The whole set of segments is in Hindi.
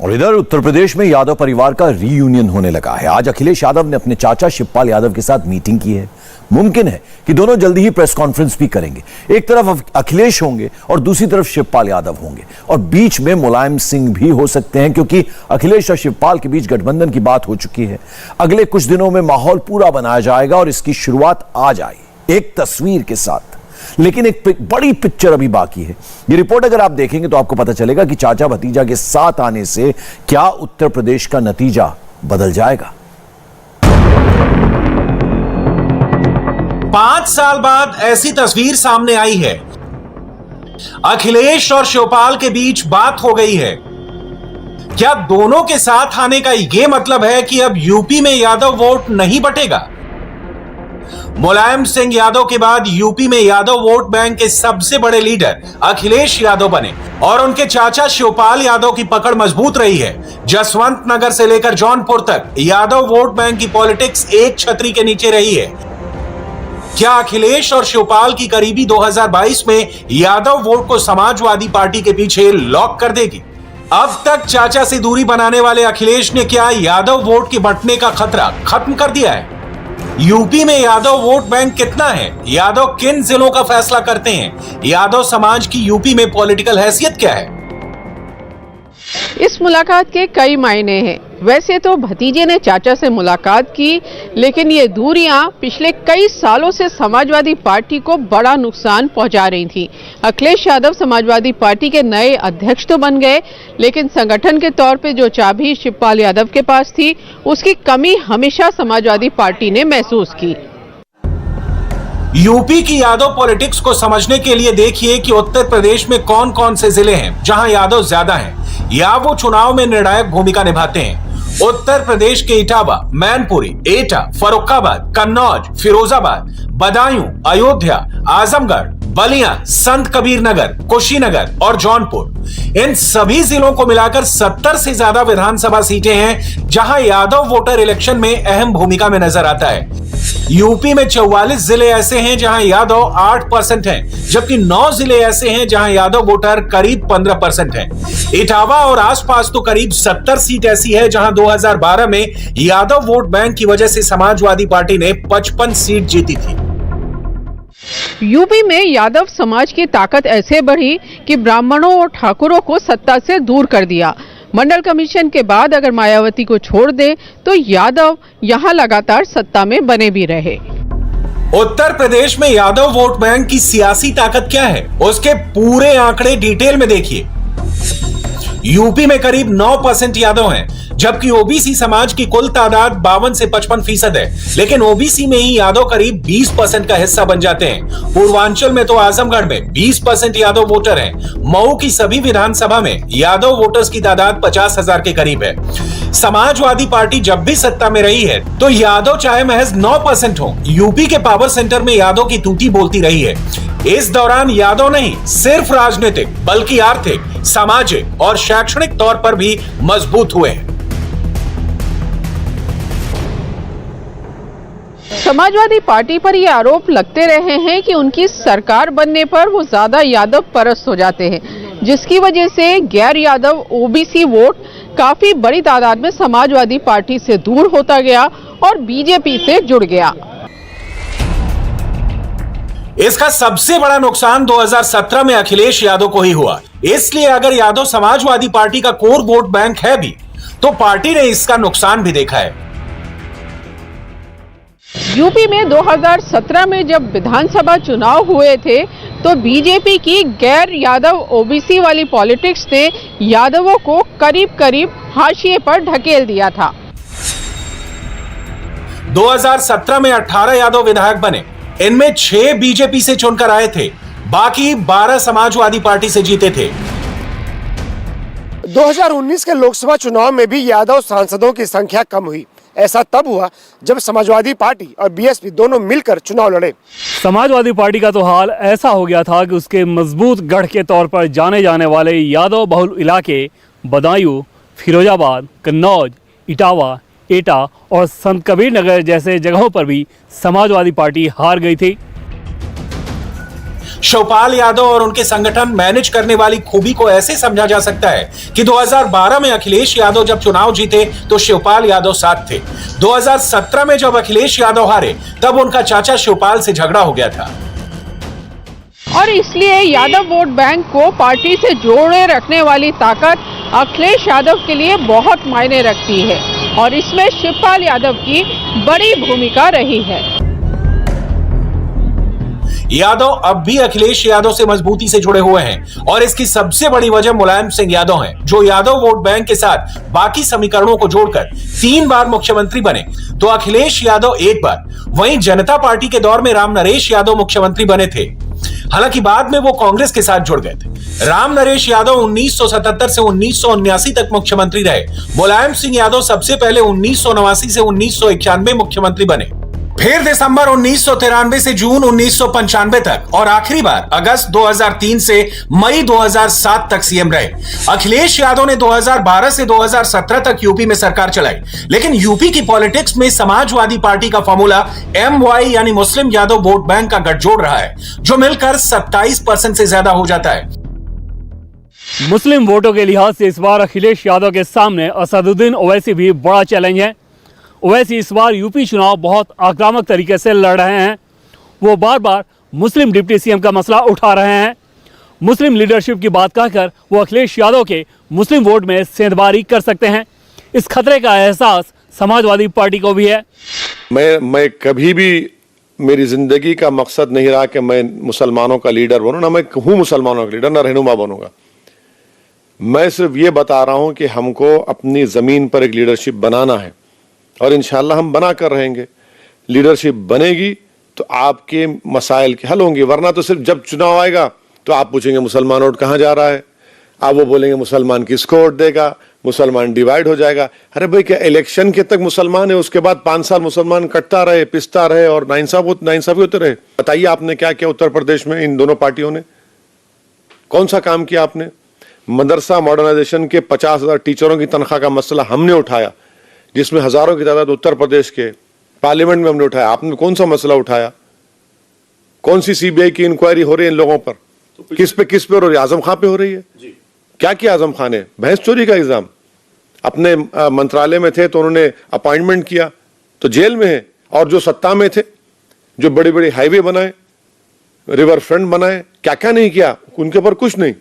और इधर उत्तर प्रदेश में यादव परिवार का रीयूनियन होने लगा है। आज अखिलेश यादव ने अपने चाचा शिवपाल यादव के साथ मीटिंग की है। मुमकिन है कि दोनों जल्दी ही प्रेस कॉन्फ्रेंस भी करेंगे। एक तरफ अखिलेश होंगे और दूसरी तरफ शिवपाल यादव होंगे, और बीच में मुलायम सिंह भी हो सकते हैं, क्योंकि अखिलेश और शिवपाल के बीच गठबंधन की बात हो चुकी है। अगले कुछ दिनों में माहौल पूरा बनाया जाएगा और इसकी शुरुआत आज आई एक तस्वीर के साथ। लेकिन एक बड़ी पिक्चर अभी बाकी है। ये रिपोर्ट अगर आप देखेंगे तो आपको पता चलेगा कि चाचा भतीजा के साथ आने से क्या उत्तर प्रदेश का नतीजा बदल जाएगा। 5 साल बाद ऐसी तस्वीर सामने आई है। अखिलेश और शिवपाल के बीच बात हो गई है। क्या दोनों के साथ आने का यह मतलब है कि अब यूपी में यादव वोट नहीं बटेगा? मुलायम सिंह यादव के बाद यूपी में यादव वोट बैंक के सबसे बड़े लीडर अखिलेश यादव बने और उनके चाचा शिवपाल यादव की पकड़ मजबूत रही है। जसवंत नगर से लेकर जौनपुर तक यादव वोट बैंक की पॉलिटिक्स एक छतरी के नीचे रही है। क्या अखिलेश और शिवपाल की करीबी 2022 में यादव वोट को समाजवादी पार्टी के पीछे लॉक कर देगी? अब तक चाचा से दूरी बनाने वाले अखिलेश ने क्या यादव वोट के बंटने का खतरा खत्म कर दिया है? यूपी में यादव वोट बैंक कितना है? यादव किन जिलों का फैसला करते हैं? यादव समाज की यूपी में पॉलिटिकल हैसियत क्या है? इस मुलाकात के कई मायने हैं। वैसे तो भतीजे ने चाचा से मुलाकात की, लेकिन ये दूरियां पिछले कई सालों से समाजवादी पार्टी को बड़ा नुकसान पहुंचा रही थी। अखिलेश यादव समाजवादी पार्टी के नए अध्यक्ष तो बन गए, लेकिन संगठन के तौर पे जो चाबी शिवपाल यादव के पास थी, उसकी कमी हमेशा समाजवादी पार्टी ने महसूस की। यूपी की यादव पॉलिटिक्स को समझने के लिए देखिए कि उत्तर प्रदेश में कौन कौन से जिले हैं जहां यादव ज्यादा हैं या वो चुनाव में निर्णायक भूमिका निभाते हैं। उत्तर प्रदेश के इटावा, मैनपुरी, एटा, फर्रुखाबाद, कन्नौज, फिरोजाबाद, बदायूं, अयोध्या, आजमगढ़, बलिया, संत कबीर नगर, कुशीनगर और जौनपुर, इन सभी जिलों को मिलाकर 70 से ज्यादा विधानसभा सीटें हैं जहां यादव वोटर इलेक्शन में अहम भूमिका में नजर आता है। यूपी में 44 जिले ऐसे हैं जहां यादव 8% हैं, जबकि 9 जिले ऐसे हैं जहां यादव वोटर करीब 15% हैं। इटावा और आसपास तो करीब 70 सीट ऐसी है जहां 2012 में यादव वोट बैंक की वजह से समाजवादी पार्टी ने 55 सीट जीती थी। यूपी में यादव समाज की ताकत ऐसे बढ़ी कि ब्राह्मणों और ठाकुरों को सत्ता से दूर कर दिया। मंडल कमीशन के बाद अगर मायावती को छोड़ दे तो यादव यहां लगातार सत्ता में बने भी रहे। उत्तर प्रदेश में यादव वोट बैंक की सियासी ताकत क्या है, उसके पूरे आंकड़े डिटेल में देखिए। यूपी में करीब 9% यादव हैं, जबकि ओबीसी समाज की कुल तादाद 52 से 55% है, लेकिन ओबीसी में ही यादव करीब 20% का हिस्सा बन जाते हैं। पूर्वांचल में तो आजमगढ़ में 20% यादव वोटर हैं। मऊ की सभी विधानसभा में यादव वोटर्स की तादाद 50,000 के करीब है। समाजवादी पार्टी जब भी सत्ता में रही है तो यादव चाहे महज 9% हो, यूपी के पावर सेंटर में यादव की तूती बोलती रही है। इस दौरान यादव नहीं सिर्फ राजनीतिक बल्कि आर्थिक, सामाजिक और शैक्षणिक तौर पर भी मजबूत हुए हैं। समाजवादी पार्टी पर ये आरोप लगते रहे हैं कि उनकी सरकार बनने पर वो ज्यादा यादव परस्त हो जाते हैं, जिसकी वजह से गैर यादव ओबीसी वोट काफी बड़ी तादाद में समाजवादी पार्टी से दूर होता गया और बीजेपी से जुड़ गया। इसका सबसे बड़ा नुकसान 2017 में अखिलेश यादव को ही हुआ। इसलिए अगर यादव समाजवादी पार्टी का कोर वोट बैंक है भी, तो पार्टी ने इसका नुकसान भी देखा है। यूपी में 2017 में जब विधानसभा चुनाव हुए थे तो बीजेपी की गैर यादव ओबीसी वाली पॉलिटिक्स ने यादवों को करीब करीब हाशिए पर ढकेल दिया था। 2017 में 18 यादव विधायक बने, इनमें 6 बीजेपी से चुनकर आए थे, बाकी 12 समाजवादी पार्टी से जीते थे। 2019 के लोकसभा चुनाव में भी यादव सांसदों की संख्या कम हुई। ऐसा तब हुआ जब समाजवादी पार्टी और बीएसपी दोनों मिलकर चुनाव लड़े। समाजवादी पार्टी का तो हाल ऐसा हो गया था कि उसके मजबूत गढ़ के तौर पर जाने जाने वाले यादव बहुल इलाके बदायूं, फिरोजाबाद, कन्नौज, इटावा, एटा और संत कबीर नगर जैसे जगहों पर भी समाजवादी पार्टी हार गई थी। शिवपाल यादव और उनके संगठन मैनेज करने वाली खूबी को ऐसे समझा जा सकता है कि 2012 में अखिलेश यादव जब चुनाव जीते तो शिवपाल यादव साथ थे। 2017 में जब अखिलेश यादव हारे तब उनका चाचा शिवपाल से झगड़ा हो गया था। और इसलिए यादव वोट बैंक को पार्टी से जोड़े रखने वाली ताकत अखिलेश यादव के लिए बहुत मायने रखती है और इसमें शिवपाल यादव की बड़ी भूमिका रही है। यादव अब भी अखिलेश यादव से मजबूती से जुड़े हुए हैं और इसकी सबसे बड़ी वजह मुलायम सिंह यादव है, जो यादव वोट बैंक के साथ बाकी समीकरणों को जोड़कर 3 बार मुख्यमंत्री बने तो अखिलेश यादव 1 बार, वहीं जनता पार्टी के दौर में राम नरेश यादव मुख्यमंत्री बने थे। हालांकि बाद में वो कांग्रेस के साथ जुड़ गए थे। राम नरेश यादव 1977 से 1979 तक मुख्यमंत्री रहे। मुलायम सिंह यादव सबसे पहले 1989 से 1991 मुख्यमंत्री बने, फिर दिसंबर 1993 से जून 1995 तक और आखिरी बार अगस्त 2003 से मई 2007 तक सीएम रहे। अखिलेश यादव ने 2012 से 2017 तक यूपी में सरकार चलाई, लेकिन यूपी की पॉलिटिक्स में समाजवादी पार्टी का फॉर्मूला MY यानी मुस्लिम यादव वोट बैंक का गठजोड़ रहा है, जो मिलकर 27% से ज्यादा हो जाता है। मुस्लिम वोटों के लिहाज से इस बार अखिलेश यादव के सामने असदुद्दीन ओवैसी भी बड़ा चैलेंज है। ओवैसी इस बार यूपी चुनाव बहुत आक्रामक तरीके से लड़ रहे हैं। वो बार बार मुस्लिम डिप्टी सीएम का मसला उठा रहे हैं। मुस्लिम लीडरशिप की बात कहकर वो अखिलेश यादव के मुस्लिम वोट में सेंधबारी कर सकते हैं। इस खतरे का एहसास समाजवादी पार्टी को भी है। मैं कभी भी, मेरी जिंदगी का मकसद नहीं रहा कि मैं मुसलमानों का लीडर बनूं, ना मैं हूं मुसलमानों का लीडर, ना रहनुमा बनूंगा। मैं सिर्फ ये बता रहा हूं कि हमको अपनी जमीन पर एक लीडरशिप बनाना है और इंशाल्लाह हम बना कर रहेंगे। लीडरशिप बनेगी तो आपके मसाइल के हल होंगे, वरना तो सिर्फ जब चुनाव आएगा तो आप पूछेंगे मुसलमान वोट कहाँ जा रहा है, आप वो बोलेंगे मुसलमान किसको वोट देगा, मुसलमान डिवाइड हो जाएगा। अरे भाई, क्या इलेक्शन के तक मुसलमान है, उसके बाद 5 साल मुसलमान कटता रहे, पिसता रहे और नाइंसाफी होते रहे? बताइए आपने क्या किया उत्तर प्रदेश में इन दोनों पार्टियों ने? कौन सा काम किया आपने? मदरसा मॉडर्नाइजेशन के 50,000 टीचरों की तनख्वाह का मसला हमने उठाया, जिसमें हजारों की तादाद उत्तर प्रदेश के पार्लियामेंट में हमने उठाया। आपने कौन सा मसला उठाया? कौन सी सीबीआई की इंक्वायरी हो रही है इन लोगों पर? किस पे हो रही है? आजम खां पे हो रही है। क्या किया आजम खां ने? भैंस चोरी का इल्जाम। अपने मंत्रालय में थे तो उन्होंने अपॉइंटमेंट किया तो जेल में है, और जो सत्ता में थे, जो बड़े बड़े हाईवे बनाए, रिवर फ्रंट बनाए, क्या क्या नहीं किया, उनके ऊपर कुछ नहीं।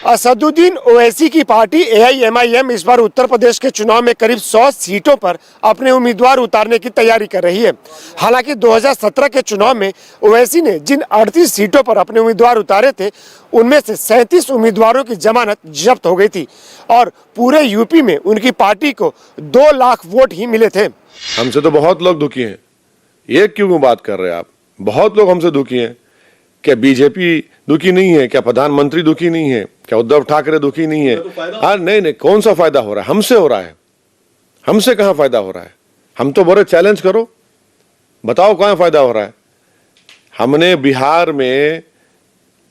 असदुद्दीन ओवैसी की पार्टी AIMIM इस बार उत्तर प्रदेश के चुनाव में करीब 100 सीटों पर अपने उम्मीदवार उतारने की तैयारी कर रही है। हालांकि 2017 के चुनाव में ओवैसी ने जिन 38 सीटों पर अपने उम्मीदवार उतारे थे, उनमें से 37 उम्मीदवारों की जमानत जब्त हो गई थी और पूरे यूपी में उनकी पार्टी को 2 लाख वोट ही मिले थे। हमसे तो बहुत लोग दुखी हैं। ये क्यों बात कर रहे हैं आप? बहुत लोग हमसे दुखी हैं। क्या बीजेपी दुखी नहीं है? क्या प्रधानमंत्री दुखी नहीं है? क्या उद्धव ठाकरे दुखी नहीं है? हाँ, नहीं, कौन सा फायदा हो रहा है? हमसे हो रहा है। हमसे कहाँ फायदा हो रहा है? हम तो बोले चैलेंज करो, बताओ कहाँ फायदा हो रहा है। हमने बिहार में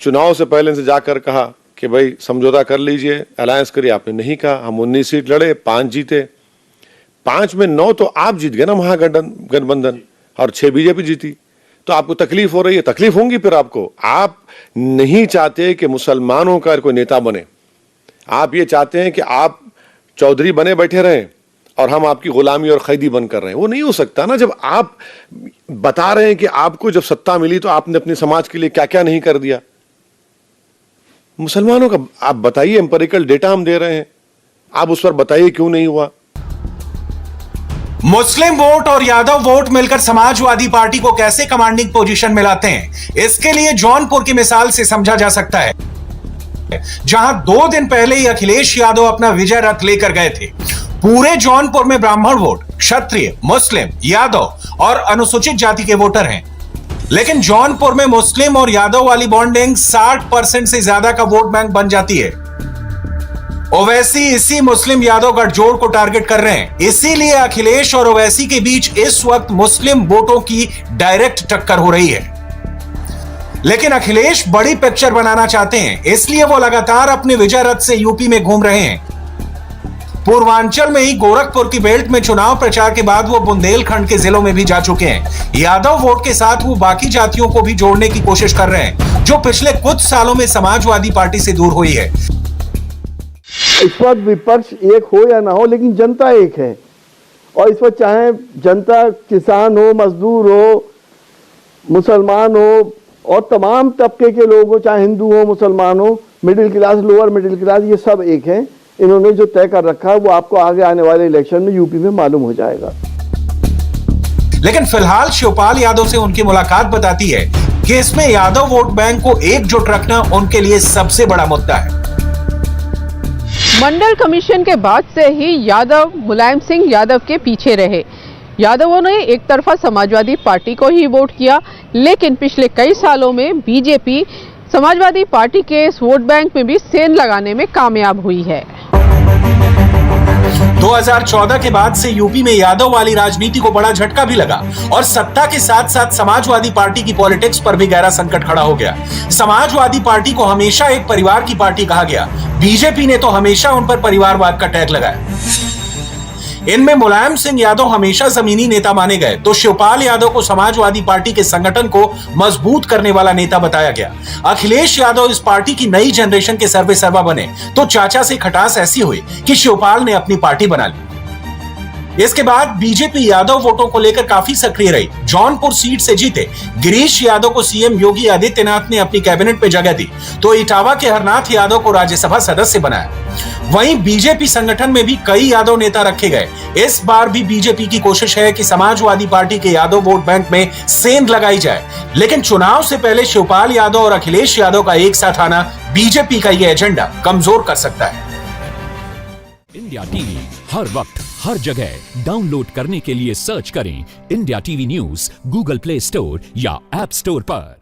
चुनाव से पहले से जाकर कहा कि भाई समझौता कर लीजिए, अलायंस करिए। आपने नहीं कहा। हम 19 सीट लड़े, 5 जीते। 5 में 9 तो आप जीत गए ना, महागठबंधन, और 6 बीजेपी जीती। तो आपको तकलीफ हो रही है, तकलीफ होंगी फिर आपको। आप नहीं चाहते कि मुसलमानों का कोई नेता बने, आप ये चाहते हैं कि आप चौधरी बने बैठे रहें और हम आपकी गुलामी और कैदी बनकर रहे हैं। वो नहीं हो सकता ना। जब आप बता रहे हैं कि आपको जब सत्ता मिली तो आपने अपने समाज के लिए क्या क्या नहीं कर दिया, मुसलमानों का आप बताइए। एम्पिरिकल डेटा हम दे रहे हैं, आप उस पर बताइए क्यों नहीं हुआ। मुस्लिम वोट और यादव वोट मिलकर समाजवादी पार्टी को कैसे कमांडिंग पोजीशन में लाते हैं, इसके लिए जौनपुर की मिसाल से समझा जा सकता है, जहां 2 दिन पहले ही अखिलेश यादव अपना विजय रथ लेकर गए थे। पूरे जौनपुर में ब्राह्मण वोट, क्षत्रिय, मुस्लिम, यादव और अनुसूचित जाति के वोटर हैं, लेकिन जौनपुर में मुस्लिम और यादव वाली बॉन्डिंग 60% से ज्यादा का वोट बैंक बन जाती है। ओवैसी इसी मुस्लिम यादव गठजोड़ को टारगेट कर रहे हैं। इसीलिए अखिलेश और ओवैसी के बीच इस वक्त मुस्लिम वोटों की डायरेक्ट टक्कर हो रही है। लेकिन अखिलेश बड़ी पिक्चर बनाना चाहते हैं, इसलिए वो लगातार अपने विजय रथ से यूपी में घूम रहे हैं। पूर्वांचल में ही गोरखपुर की बेल्ट में चुनाव प्रचार के बाद वो बुंदेलखंड के जिलों में भी जा चुके हैं। यादव वोट के साथ वो बाकी जातियों को भी जोड़ने की कोशिश कर रहे हैं। जो पिछले कुछ सालों में समाजवादी पार्टी से दूर हुई है। इस वक्त विपक्ष एक हो या ना हो, लेकिन जनता एक है। और इस वक्त चाहे जनता किसान हो, मजदूर हो, मुसलमान हो और तमाम तबके के लोग हो, चाहे हिंदू हो, मुसलमान हो, middle class, lower middle class, ये सब एक हैं। इन्होंने जो तय कर रखा है वो आपको आगे आने वाले इलेक्शन में यूपी में मालूम हो जाएगा। लेकिन फिलहाल शिवपाल यादव से उनकी मुलाकात बताती है कि इसमें यादव वोट बैंक को एकजुट रखना उनके लिए सबसे बड़ा मुद्दा है। मंडल कमीशन के बाद से ही यादव मुलायम सिंह यादव के पीछे रहे। यादवों ने एक तरफा समाजवादी पार्टी को ही वोट किया, लेकिन पिछले कई सालों में बीजेपी समाजवादी पार्टी के इस वोट बैंक में भी सेंध लगाने में कामयाब हुई है। 2014 के बाद से यूपी में यादव वाली राजनीति को बड़ा झटका भी लगा और सत्ता के साथ साथ समाजवादी पार्टी की पॉलिटिक्स पर भी गहरा संकट खड़ा हो गया। समाजवादी पार्टी को हमेशा एक परिवार की पार्टी कहा गया। बीजेपी ने तो हमेशा उन पर परिवारवाद का टैग लगाया। इनमें मुलायम सिंह यादव हमेशा जमीनी नेता माने गए, तो शिवपाल यादव को समाजवादी पार्टी के संगठन को मजबूत करने वाला नेता बताया गया। अखिलेश यादव इस पार्टी की नई जनरेशन के सर्वे सर्वा बने, तो चाचा से खटास ऐसी हुई कि शिवपाल ने अपनी पार्टी बना ली। इसके बाद बीजेपी यादव वोटों को लेकर काफी सक्रिय रही। जौनपुर सीट से जीते गिरीश यादव को सीएम योगी आदित्यनाथ ने अपनी कैबिनेट में जगह दी, तो इटावा के हरनाथ यादव को राज्यसभा सदस्य बनाया। वहीं बीजेपी संगठन में भी कई यादव नेता रखे गए। इस बार भी बीजेपी की कोशिश है कि समाजवादी पार्टी के यादव वोट बैंक में सेंध लगाई जाए, लेकिन चुनाव से पहले शिवपाल यादव और अखिलेश यादव का एक साथ आना बीजेपी का यह एजेंडा कमजोर कर सकता है। इंडिया टीवी हर वक्त हर जगह डाउनलोड करने के लिए सर्च करें India TV news Google play store या ऐप स्टोर पर।